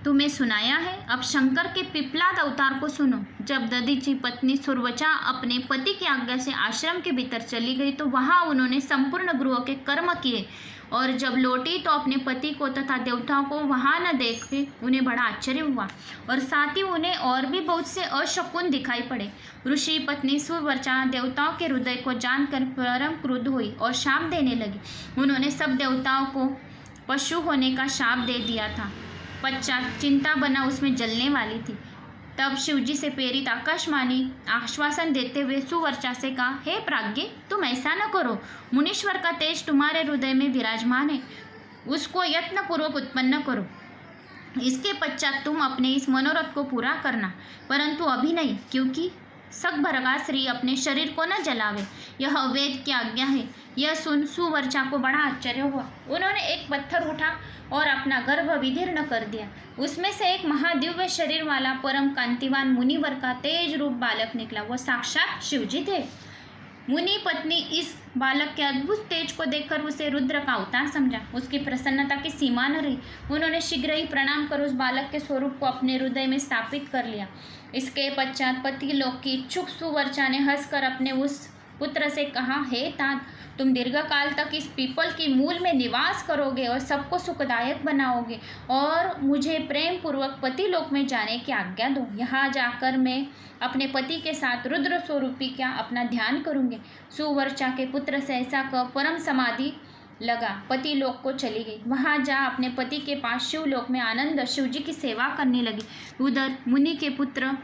तुम्हें सुनाया है। अब शंकर के पिप्पलाद अवतार को सुनो। जब दधीचि पत्नी सुवर्चा अपने पति की आज्ञा से आश्रम के भीतर चली गई तो वहां उन्होंने संपूर्ण गृह के कर्म किए और जब लौटी तो अपने पति को तथा देवताओं को वहां न देख के उन्हें बड़ा आश्चर्य हुआ और साथ ही उन्हें और भी बहुत से अशकुन दिखाई पड़े। ऋषि पत्नी सुवर्चा देवताओं के हृदय को जानकर परम क्रुद्ध हुई और शाप देने लगी। उन्होंने सब देवताओं को पशु होने का शाप दे दिया था। पश्चात चिंता बना उसमें जलने वाली थी। तब शिवजी से प्रेरित आकाशवाणी आश्वासन देते हुए सुवर्चा से कहा, हे प्राज्ञ, तुम ऐसा न करो। मुनीश्वर का तेज तुम्हारे हृदय में विराजमान है, उसको यत्नपूर्वक उत्पन्न करो। इसके पश्चात तुम अपने इस मनोरथ को पूरा करना, परंतु अभी नहीं, क्योंकि सकभरगा श्री अपने शरीर को न जलावे, यह वेद की आज्ञा है। यह सुन सुवर्चा को बड़ा आश्चर्य हुआ। उन्होंने एक पत्थर उठा और अपना गर्भ विदीर्ण कर दिया। उसमें से एक महादिव्य शरीर वाला परम कांतिवान मुनिवर का तेज रूप बालक निकला। वो साक्षात शिवजी थे। मुनि पत्नी इस बालक के अद्भुत तेज को देखकर उसे रुद्र का अवतार समझा। उसकी प्रसन्नता की सीमा न रही। उन्होंने शीघ्र ही प्रणाम कर उस बालक के स्वरूप को अपने हृदय में स्थापित कर लिया। इसके पश्चात पति लोक की इच्छुक सुवर्चा ने हंसकर अपने उस पुत्र से कहा, हे तात, तुम दीर्घकाल तक इस पीपल की मूल में निवास करोगे और सबको सुखदायक बनाओगे और मुझे प्रेम पूर्वक पति लोक में जाने की आज्ञा दो। यहाँ जाकर मैं अपने पति के साथ रुद्र स्वरूपी का अपना ध्यान करूँगी। सुवर्चा के पुत्र से ऐसा कह परम समाधि लगा पति लोक को चली गई। वहाँ जा अपने पति के पास शिवलोक में आनंद शिवजी की सेवा करने लगी। उधर मुनि के पुत्र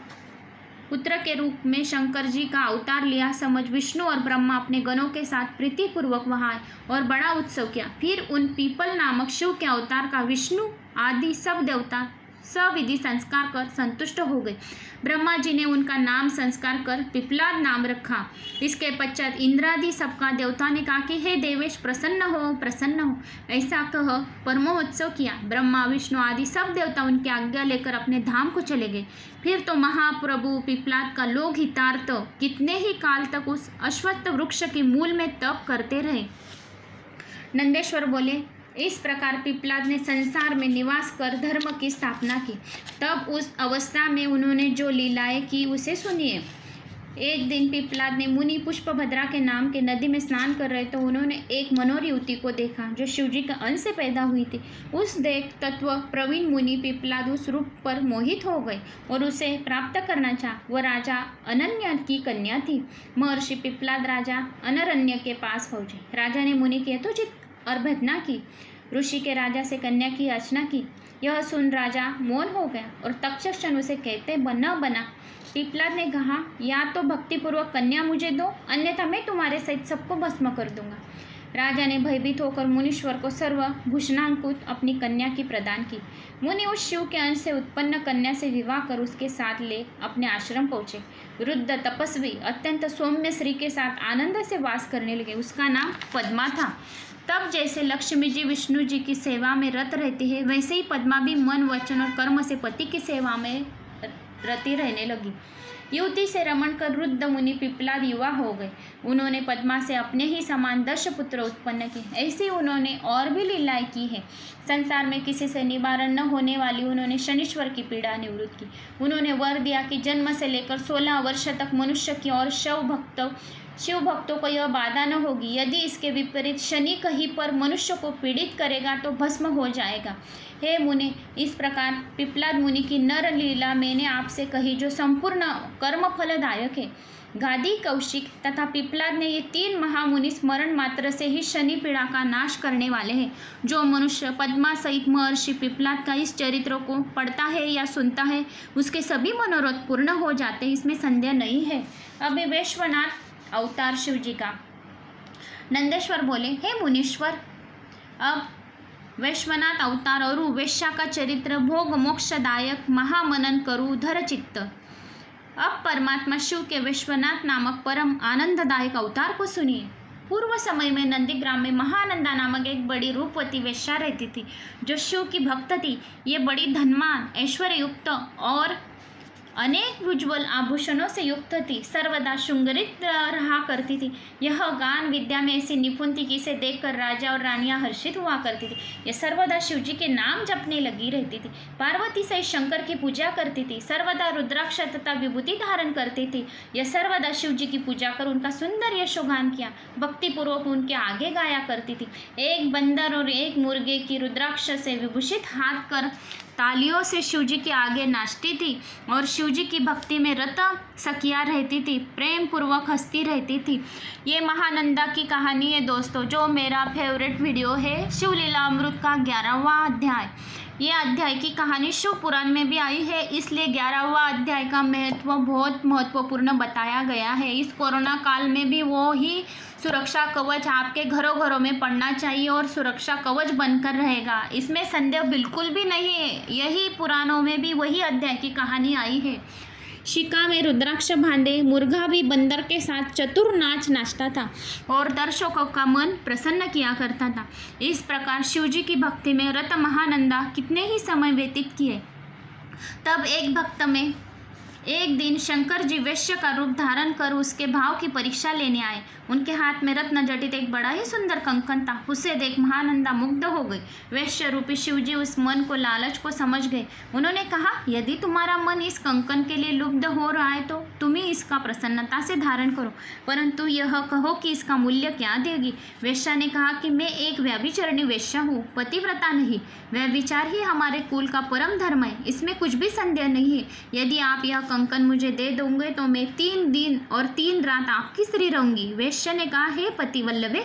के रूप में शंकर जी का अवतार लिया समझ विष्णु और ब्रह्मा अपने गणों के साथ प्रीतिपूर्वक वहाँ आए और बड़ा उत्सव किया। फिर उन पीपल नामक शिव के अवतार का विष्णु आदि सब देवता सविधि संस्कार कर संतुष्ट हो गए। ब्रह्मा जी ने उनका नाम संस्कार कर पिप्लाद नाम रखा। इसके पश्चात इंद्रादि सबका देवता ने कहा कि हे देवेश प्रसन्न हो, प्रसन्न हो। ऐसा कह परमोत्सव किया। ब्रह्मा विष्णु आदि सब देवता उनकी आज्ञा लेकर अपने धाम को चले गए। फिर तो महाप्रभु पिप्लाद का लोक हितार्थ कितने ही काल तक उस अश्वत्थ वृक्ष के मूल में तप करते रहे। नंदेश्वर बोले, इस प्रकार पिप्लाद ने संसार में निवास कर धर्म की स्थापना की। तब उस अवस्था में उन्होंने जो लीलाएं की उसे सुनिए। एक दिन पिप्लाद ने मुनि पुष्पभद्रा के नाम के नदी में स्नान कर रहे तो उन्होंने एक मनोहर युवती को देखा जो शिवजी के अंश से पैदा हुई थी। उस देख तत्व प्रवीण मुनि पिप्लाद उस रूप पर मोहित हो गए और उसे प्राप्त करना चाहा। वह राजा अनन्य की कन्या थी। महर्षि पिप्लाद राजा अनरण्य के पास पहुंचे। राजा ने मुनि की यथोचित अर्भना की। ऋषि के राजा से कन्या की याचना की। यह सुन राजा मौन हो गया और तक्षण उसे कहते न बना। पिप्लाद ने कहा, या तो भक्तिपूर्वक कन्या मुझे दो, अन्यथा मैं तुम्हारे सहित सबको भस्म कर दूंगा। राजा ने भयभीत होकर मुनीश्वर को सर्वभूषणांकुत अपनी कन्या की प्रदान की। मुनि उस शिव के अंश से उत्पन्न कन्या से विवाह कर उसके साथ ले अपने आश्रम पहुँचे। वृद्ध तपस्वी अत्यंत सौम्य श्री के साथ आनंद से वास करने लगे। उसका नाम पद्मा था। तब जैसे लक्ष्मी जी विष्णु जी की सेवा में रत रहती है, वैसे ही पद्मा भी मन वचन और कर्म से पति की सेवा में रति रहने लगी। युवती से रमण कर वृद्ध मुनि पिप्लाद युवा हो गए। उन्होंने पद्मा से अपने ही समान 10 पुत्र उत्पन्न किए। ऐसी उन्होंने और भी लीलाएं की है। संसार में किसी से निवारण न होने वाली उन्होंने शनिश्वर की पीड़ा निवृत्त की। उन्होंने वर दिया कि जन्म से लेकर 16 वर्ष तक मनुष्य की और शिव भक्तों को यह बाधा न होगी। यदि इसके विपरीत शनि कहीं पर मनुष्य को पीड़ित करेगा तो भस्म हो जाएगा। हे मुनि, इस प्रकार पिप्लाद मुनि की नर लीला मैंने आपसे कही जो संपूर्ण कर्म फलदायक है। गादी, कौशिक तथा पिप्लाद ने ये 3 महामुनि स्मरण मात्र से ही शनि पीड़ा का नाश करने वाले हैं। जो मनुष्य पद्मा सहित महर्षि पिप्लाद का इस चरित्र को पढ़ता है या सुनता है उसके सभी मनोरथ पूर्ण हो जाते हैं, इसमें संदेह नहीं है। अभी वैश्वनाथ अवतार शिव जी का। नंदेश्वर बोले, हे मुनीश्वर, अब वैश्वनाथ अवतार और वेश्या का चरित्र भोग मोक्षदायक महामनन करू धर चित्त। अब परमात्मा शिव के वैश्वनाथ नामक परम आनंददायक अवतार को सुनिए। पूर्व समय में नंदीग्राम में महानंदा नामक एक बड़ी रूपवती वेश्या रहती थी जो शिव की भक्त थी। ये बड़ी धनवान, ऐश्वर्य युक्त और अनेक उज्ज्वल आभूषणों से युक्त थी। सर्वदा श्रृंगारित रहा करती थी। यह गान विद्या में ऐसी निपुण थी कि इसे देखकर राजा और रानियां हर्षित हुआ करती थी। यह सर्वदा शिवजी के नाम जपने लगी रहती थी। पार्वती सहित शंकर की पूजा करती थी। सर्वदा रुद्राक्ष तथा विभूति धारण करती थी। यह सर्वदा शिवजी की पूजा कर उनका सुंदर यशोगान किया, भक्तिपूर्वक उनके आगे गाया करती थी। एक बंदर और एक मुर्गे की रुद्राक्ष से विभूषित हाथ कर तालियों से शिवजी के आगे नाचती थी और शिवजी की भक्ति में रत सखिया रहती थी, प्रेम पूर्वक हंसती रहती थी। ये महानंदा की कहानी है दोस्तों, जो मेरा फेवरेट वीडियो है शिवलीला अमृत का 11वां अध्याय। ये अध्याय की कहानी शिव पुराण में भी आई है, इसलिए 11वां अध्याय का महत्व बहुत महत्वपूर्ण बताया गया है। इस कोरोना काल में भी वो ही सुरक्षा कवच आपके घरों घरों में पड़ना चाहिए और सुरक्षा कवच बनकर रहेगा, इसमें संदेह बिल्कुल भी नहीं है। यही पुराणों में भी वही अध्याय की कहानी आई है। शिका में रुद्राक्ष बांधे मुर्गा भी बंदर के साथ चतुर नाच नाचता था और दर्शकों का मन प्रसन्न किया करता था। इस प्रकार शिवजी की भक्ति में रत महानंदा कितने ही समय व्यतीत किए। तब एक भक्त में एक दिन शंकर जी वैश्य का रूप धारण कर उसके भाव की परीक्षा लेने आए। उनके हाथ में रत्न जटित एक बड़ा ही सुंदर कंकन था। उसे देख महानंदा मुग्ध हो गई। वैश्य रूपी शिवजी उस मन को लालच को समझ गए। उन्होंने कहा, यदि तुम्हारा मन इस कंकन के लिए लुब्ध हो रहा है तो तुम ही इसका प्रसन्नता से धारण करो, परंतु यह कहो कि इसका मूल्य क्या देगी। वैश्या ने कहा कि मैं एक व्यभिचारिणी वैश्या हूँ, पतिव्रता नहीं। व्यभिचार ही हमारे कुल का परम धर्म है, इसमें कुछ भी संदेह नहीं है। यदि आप यह कंकन मुझे दे दोगे तो मैं 3 दिन और 3 रात आपकी स्त्री रहूंगी। वैश्य ने कहा, हे पतिवल्लभे,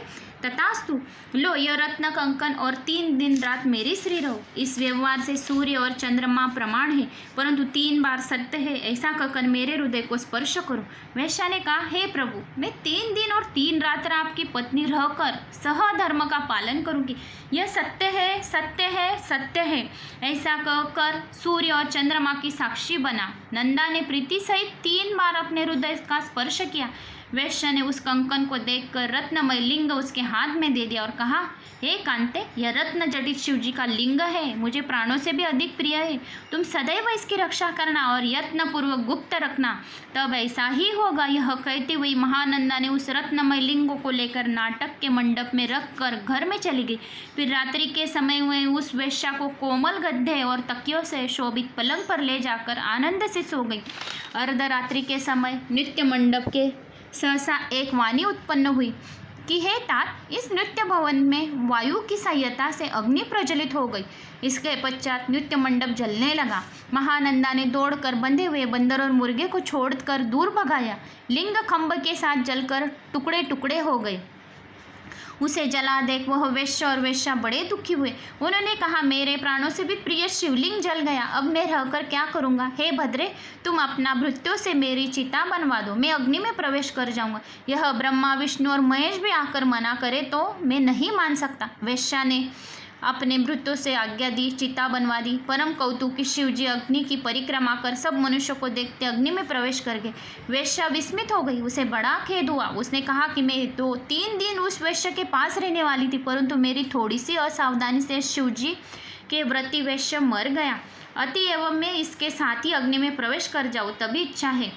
तथास्तु, लो यह रत्न कंकन और 3 दिन रात मेरी श्री रहो। इस व्यवहार से सूर्य और चंद्रमा प्रमाण है, परंतु 3 बार सत्य है, ऐसा कहकर मेरे हृदय को स्पर्श करो। वैश्या ने कहा, हे प्रभु, मैं 3 दिन और 3 रात आपकी पत्नी रहकर सहधर्म का पालन करूंगी। यह सत्य है, सत्य है, सत्य है, ऐसा कहकर सूर्य और चंद्रमा की साक्षी बना। नंदा ने प्रीति सहित 3 बार अपने हृदय का स्पर्श किया। वैश्य ने उस कंकन को देखकर रत्नमय लिंग उसके हाथ में दे दिया और कहा, हे कांते, यह रत्न जटित शिव जी का लिंग है, मुझे प्राणों से भी अधिक प्रिय है। तुम सदैव इसकी रक्षा करना और यत्नपूर्वक गुप्त रखना, तब ऐसा ही होगा। यह कहते हुए महानंदा ने उस रत्नमय लिंग को लेकर नाटक के मंडप में रख कर घर में चली गई। फिर रात्रि के समय में उस वेश्या को कोमल गद्दे और तकियों से शोभित पलंग पर ले जाकर आनंद से सो गई। अर्धरात्रि के समय नृत्य मंडप के सहसा एक वाणी उत्पन्न हुई कि हे तात, इस नृत्य भवन में वायु की सहायता से अग्नि प्रज्वलित हो गई। इसके पश्चात नृत्य मंडप जलने लगा। महानंदा ने दौड़कर बंधे हुए बंदर और मुर्गे को छोड़कर दूर भगाया। लिंग खंभ के साथ जलकर टुकड़े टुकड़े हो गए। उसे जला देख वह वैश्य और वेश्या बड़े दुखी हुए। उन्होंने कहा, मेरे प्राणों से भी प्रिय शिवलिंग जल गया, अब मैं रहकर क्या करूँगा। हे भद्रे, तुम अपना भृत्यों से मेरी चिता बनवा दो, मैं अग्नि में प्रवेश कर जाऊँगा। यह ब्रह्मा, विष्णु और महेश भी आकर मना करे तो मैं नहीं मान सकता। वेश्या ने अपने भृत्यों से आज्ञा दी, चिता बनवा दी। परम कौतुकी शिवजी अग्नि की परिक्रमा कर सब मनुष्यों को देखते अग्नि में प्रवेश कर गए। वेश्या विस्मित हो गई, उसे बड़ा खेद हुआ। उसने कहा कि मैं 2-3 दिन उस वेश्या के पास रहने वाली थी, परंतु मेरी थोड़ी सी असावधानी से शिवजी के व्रती वेश्या मर गया। अतएव मैं इसके साथ ही अग्नि में प्रवेश कर जाऊँ, तभी इच्छा है।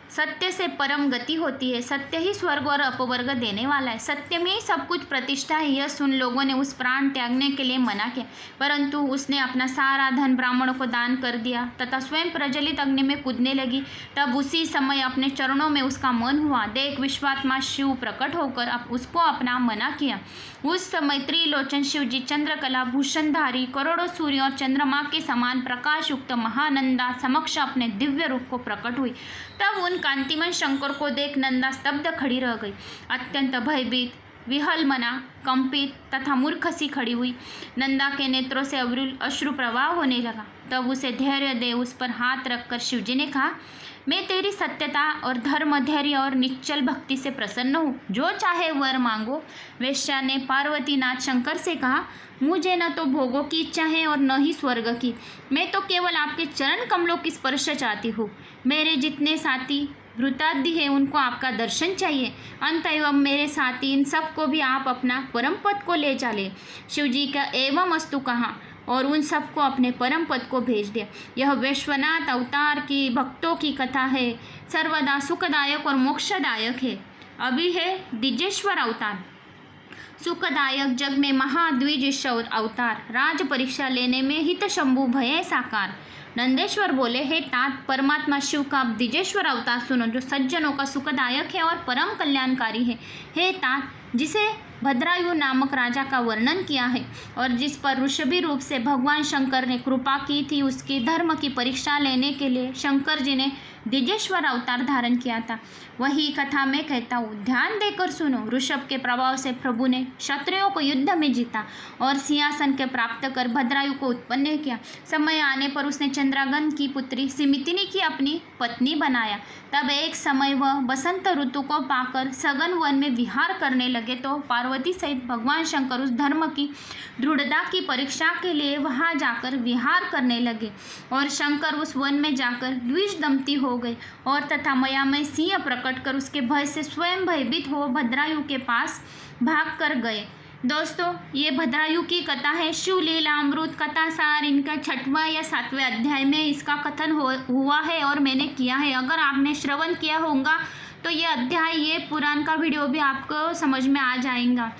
सत्य से परम गति होती है, सत्य ही स्वर्ग और अपवर्ग देने वाला है, सत्य में ही सब कुछ प्रतिष्ठा है। यह सुन लोगों ने उस प्राण त्यागने के लिए मना किया, परंतु उसने अपना सारा धन ब्राह्मणों को दान कर दिया तथा स्वयं प्रज्वलित अग्नि में कूदने लगी। तब उसी समय अपने चरणों में उसका मन हुआ। देख विश्वात्मा शिव प्रकट होकर उसको अपना मना किया। उस समय त्रिलोचन शिवजी चंद्रकला भूषणधारी करोड़ों सूर्य और चंद्रमा के समान प्रकाश युक्त महानंदा समक्ष अपने दिव्य रूप को प्रकट हुई। तब उन कांतिमय शंकर को देख नंदा स्तब्ध खड़ी रह गई। अत्यंत भयभीत, विहलमना, कंपित तथा मूर्ख सी खड़ी हुई। नंदा के नेत्रों से अश्रु प्रवाह होने लगा। तब उसे धैर्य दे उस पर हाथ रखकर शिवजी ने कहा, मैं तेरी सत्यता और धर्म, धैर्य और निश्चल भक्ति से प्रसन्न हूँ, जो चाहे वर मांगो। वेश्या ने पार्वतीनाथ शंकर से कहा, मुझे न तो भोगों की इच्छा है और न ही स्वर्ग की, मैं तो केवल आपके चरण कमलों की स्पर्श चाहती हूँ। मेरे जितने साथी भृतादि है उनको आपका दर्शन चाहिए। अंत एवं मेरे साथी इन सबको भी आप अपना परम पद को ले चले। शिवजी का एवं अस्तु कहा और उन सबको अपने परम पद को भेज दिया। यह विश्वनाथ अवतार की भक्तों की कथा है, सर्वदा सुखदायक और मोक्षदायक है। अभी है द्विजेश्वर अवतार, सुखदायक, जग में महाद्विजेश्वर अवतार, राज परीक्षा लेने में हित शंभु भय साकार। नंदेश्वर बोले, हे तात, परमात्मा शिव का द्विजेश्वर अवतार सुनो, जो सज्जनों का सुखदायक है और परम कल्याणकारी है। हे तात, जिसे भद्रायु नामक राजा का वर्णन किया है और जिस पर ऋषभि रूप से भगवान शंकर ने कृपा की थी, उसकी धर्म की परीक्षा लेने के लिए शंकर जी ने द्विजेश्वर अवतार धारण किया था, वही कथा मैं कहता हूँ, ध्यान देकर सुनो। ऋषभ के प्रभाव से प्रभु ने क्षत्रियों को युद्ध में जीता और सिंहासन के प्राप्त कर भद्रायु को उत्पन्न किया। समय आने पर उसने चंद्रागन की पुत्री सिमितिनी की अपनी पत्नी बनाया। तब एक समय वह बसंत ऋतु को पाकर सघन वन में विहार करने लगे तो पार्वती सहित भगवान शंकर उस धर्म की दृढ़ता की परीक्षा के लिए वहां जाकर विहार करने लगे और शंकर उस वन में जाकर द्विज दंपति हो गए और तथा मयामय सिंह प्रकट कर उसके भय से स्वयं भयभीत हो भद्रायु के पास भाग कर गए। दोस्तों, ये भद्रायु की कथा है। शिवलीला अमृत कथा सार इनका 6वां या 7वें अध्याय में इसका कथन हुआ है और मैंने किया है। अगर आपने श्रवण किया होगा तो ये अध्याय, ये पुराण का वीडियो भी आपको समझ में आ जाएगा।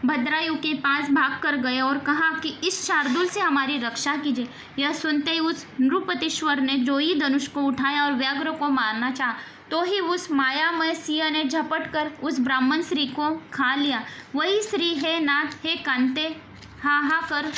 भद्रायु के पास भाग कर गए और कहा कि इस शार्दुल से हमारी रक्षा कीजिए। यह सुनते ही उस नृपतेश्वर ने जो ही धनुष को उठाया और व्याघ्र को मारना चाहा, तो ही उस मायामय सिंह ने झपट कर उस ब्राह्मण स्त्री को खा लिया। वही स्त्री, हे नाथ, हे कांते, हा हा कर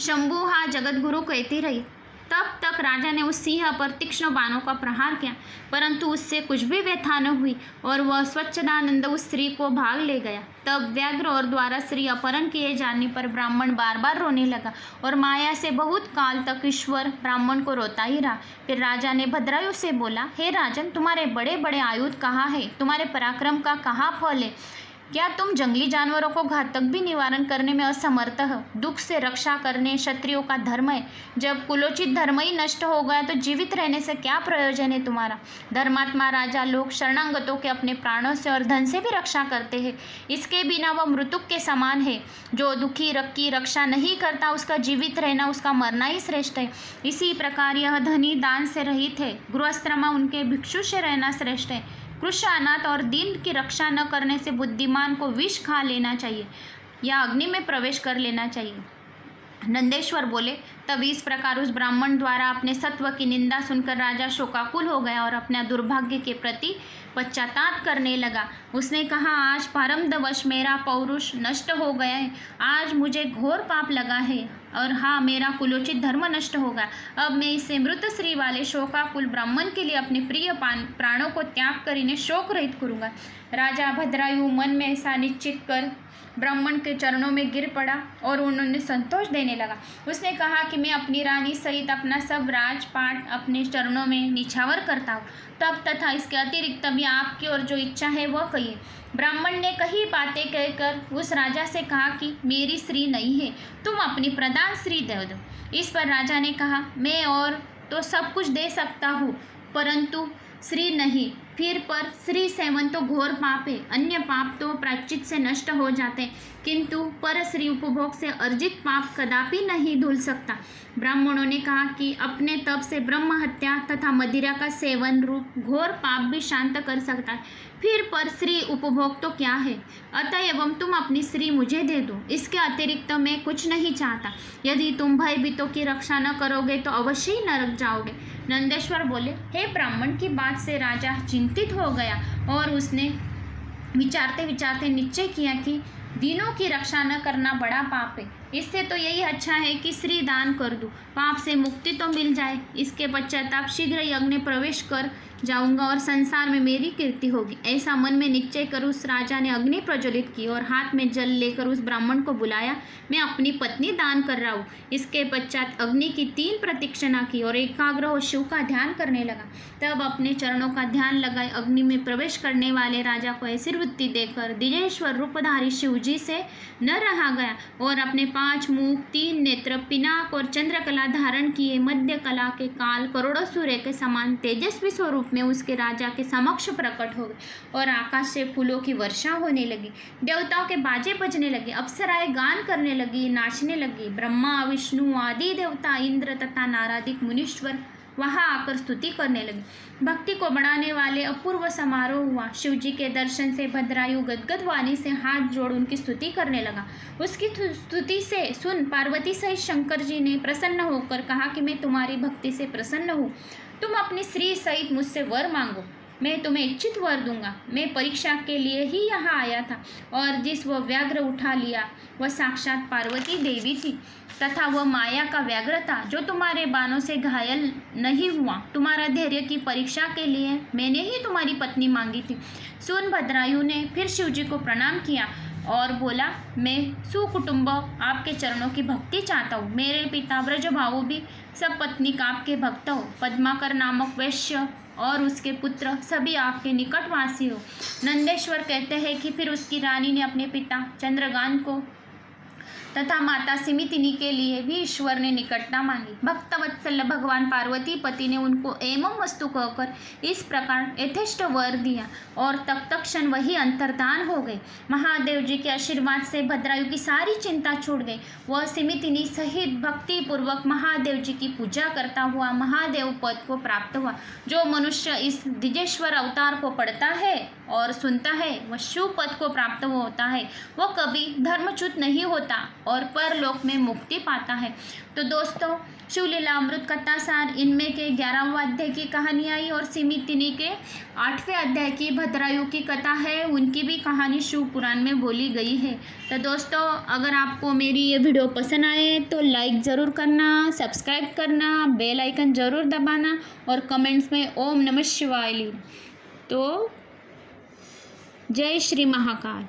शंभु हा जगतगुरु कहती रही। तब तक राजा ने उस सिंह पर तीक्ष्ण बाणों का प्रहार किया, परंतु उससे कुछ भी व्यथा न हुई और वह स्वच्छदानंद उस स्त्री को भाग ले गया। तब व्याघ्र और द्वारा स्त्री अपहरण किए जाने पर ब्राह्मण बार बार रोने लगा और माया से बहुत काल तक ईश्वर ब्राह्मण को रोता ही रहा। फिर राजा ने भद्रायु से बोला, हे राजन, तुम्हारे बड़े बड़े आयुध कहाँ है? तुम्हारे पराक्रम का कहाँ फल है? क्या तुम जंगली जानवरों को घातक भी निवारण करने में असमर्थ हो? दुख से रक्षा करने क्षत्रियों का धर्म है। जब कुलोचित धर्म ही नष्ट हो गया तो जीवित रहने से क्या प्रयोजन है तुम्हारा? धर्मात्मा राजा लोग शरणागतों के अपने प्राणों से और धन से भी रक्षा करते हैं। इसके बिना वह मृतक के समान है। जो दुखी की रक्षा नहीं करता उसका जीवित रहना, उसका मरना ही श्रेष्ठ है। इसी प्रकार यह धनी दान से रहित है, गृहस्थमा उनके भिक्षु से रहना श्रेष्ठ है। कृष्ण अनाथ और दीन की रक्षा न करने से बुद्धिमान को विष खा लेना चाहिए या अग्नि में प्रवेश कर लेना चाहिए। नंदेश्वर बोले, तब इस प्रकार उस ब्राह्मण द्वारा अपने सत्व की निंदा सुनकर राजा शोकाकुल हो गया और अपने दुर्भाग्य के प्रति पश्चाताप करने लगा। उसने कहा, आज परमदवश मेरा पौरुष नष्ट हो गया है। आज मुझे घोर पाप लगा है और हाँ, मेरा कुलोचित धर्म नष्ट होगा। अब मैं इसे मृत श्री वाले शोकाकुल ब्राह्मण के लिए अपने प्रिय प्राणों को त्याग कर इन्हें शोक रहित करूँगा। राजा भद्रायु मन में ऐसा निश्चित कर ब्राह्मण के चरणों में गिर पड़ा और उन्होंने संतोष देने लगा। उसने कहा कि मैं अपनी रानी सहित अपना सब राजपाट अपने चरणों में निछावर करता हूँ। तब तथा इसके अतिरिक्त भी आपकी और जो इच्छा है वह कहिए। ब्राह्मण ने कई बातें कहकर उस राजा से कहा कि मेरी स्त्री नहीं है, तुम अपनी प्रधान स्त्री दे दो। इस पर राजा ने कहा, मैं और तो सब कुछ दे सकता हूँ, परंतु स्त्री नहीं। फिर पर स्त्री सेवन तो घोर पाप है। अन्य पाप तो प्रायश्चित से नष्ट हो जाते, किंतु पर स्त्री उपभोग से अर्जित पाप कदापि नहीं धुल सकता। ब्राह्मणों ने कहा कि अपने तप से ब्रह्म हत्या तथा मदिरा का सेवन रूप घोर पाप भी शांत कर सकता है। फिर पर स्त्री उपभोग तो क्या है? अतएव तुम अपनी स्त्री मुझे दे दो, इसके अतिरिक्त मैं कुछ नहीं चाहता। यदि तुम भयभीतों की रक्षा न करोगे तो अवश्य ही नरक जाओगे। नंदेश्वर बोले, हे ब्राह्मण की बात से राजा चिंतित हो गया और उसने विचारते विचारते निश्चय किया कि दीनों की रक्षा न करना बड़ा पाप है। इससे तो यही अच्छा है कि स्त्री दान कर दूं, पाप से मुक्ति तो मिल जाए। इसके पश्चाताप शीघ्र यज्ञ में प्रवेश कर जाऊंगा और संसार में मेरी कीर्ति होगी। ऐसा मन में निश्चय कर उस राजा ने अग्नि प्रज्वलित की और हाथ में जल लेकर उस ब्राह्मण को बुलाया, मैं अपनी पत्नी दान कर रहा हूँ। इसके पश्चात अग्नि की 3 प्रदक्षिणा की और एकाग्र हो शिव का ध्यान करने लगा। तब अपने चरणों का ध्यान लगाए अग्नि में प्रवेश करने वाले राजा को ऐसी वृत्ति देकर दिजेश्वर रूपधारी शिव जी से न रहा गया और अपने 5 मुख, 3 नेत्र, पिनाक और चंद्रकला धारण किए मध्य कला के काल करोड़ों सूर्य के समान तेजस्वी स्वरूप में उसके राजा के समक्ष प्रकट हो गए और आकाश से फूलों की वर्षा होने लगी। देवताओं के बाजे बजने लगे, अप्सराएं गान करने लगी, नाचने लगी। ब्रह्मा, विष्णु आदि देवता, इंद्र तथा नारादिक मुनीश्वर वहां आकर स्तुति करने लगे। भक्ति को बढ़ाने वाले अपूर्व समारोह हुआ। शिवजी के दर्शन से भद्रायु गदगद वाणी से हाथ जोड़ उनकी स्तुति करने लगा। उसकी स्तुति से सुन पार्वती सहित शंकर जी ने प्रसन्न होकर कहा कि मैं तुम्हारी भक्ति से प्रसन्न हूँ। तुम अपनी स्त्री सहित मुझसे वर मांगो, मैं तुम्हें इच्छित वर दूंगा। मैं परीक्षा के लिए ही यहाँ आया था और जिस वह व्याघ्र उठा लिया वह साक्षात पार्वती देवी थी तथा वह माया का व्याघ्र था जो तुम्हारे बाणों से घायल नहीं हुआ। तुम्हारा धैर्य की परीक्षा के लिए मैंने ही तुम्हारी पत्नी मांगी थी। सुन भद्रायु ने फिर शिवजी को प्रणाम किया और बोला, मैं सुकुटुंब आपके चरणों की भक्ति चाहता हूँ। मेरे पिता ब्रजभाऊ भी सब पत्नी का आपके भक्त हो। पद्माकर नामक वैश्य और उसके पुत्र सभी आपके निकटवासी हो। नंदेश्वर कहते हैं कि फिर उसकी रानी ने अपने पिता चंद्रगान को तथा माता सिमितिनी के लिए भी ईश्वर ने निकटता मांगी। भक्तवत्सल भगवान पार्वती पति ने उनको एवं वस्तु कहकर इस प्रकार यथेष्ट वर दिया और तत्क्षण वही अंतर्धान हो गए। महादेव जी के आशीर्वाद से भद्रायु की सारी चिंता छूट गई। वह सिमितिनी सहित भक्ति पूर्वक महादेव जी की पूजा करता हुआ महादेव पद को प्राप्त हुआ। जो मनुष्य इस दिजेश्वर अवतार को पढ़ता है और सुनता है वह शिव पद को प्राप्त होता है, वो कभी धर्मच्युत नहीं होता और परलोक में मुक्ति पाता है। तो दोस्तों, शिवलीला अमृत कथा सार इनमें के 11वां अध्याय की कहानी आई और सिमितिनी के 8वें अध्याय की भद्रायु की कथा है, उनकी भी कहानी शिव पुराण में बोली गई है। तो दोस्तों, अगर आपको मेरी ये वीडियो पसंद आए तो लाइक ज़रूर करना, सब्सक्राइब करना, बेल आइकन ज़रूर दबाना और कमेंट्स में ओम नमः शिवाय लिख। तो जय श्री महाकाल।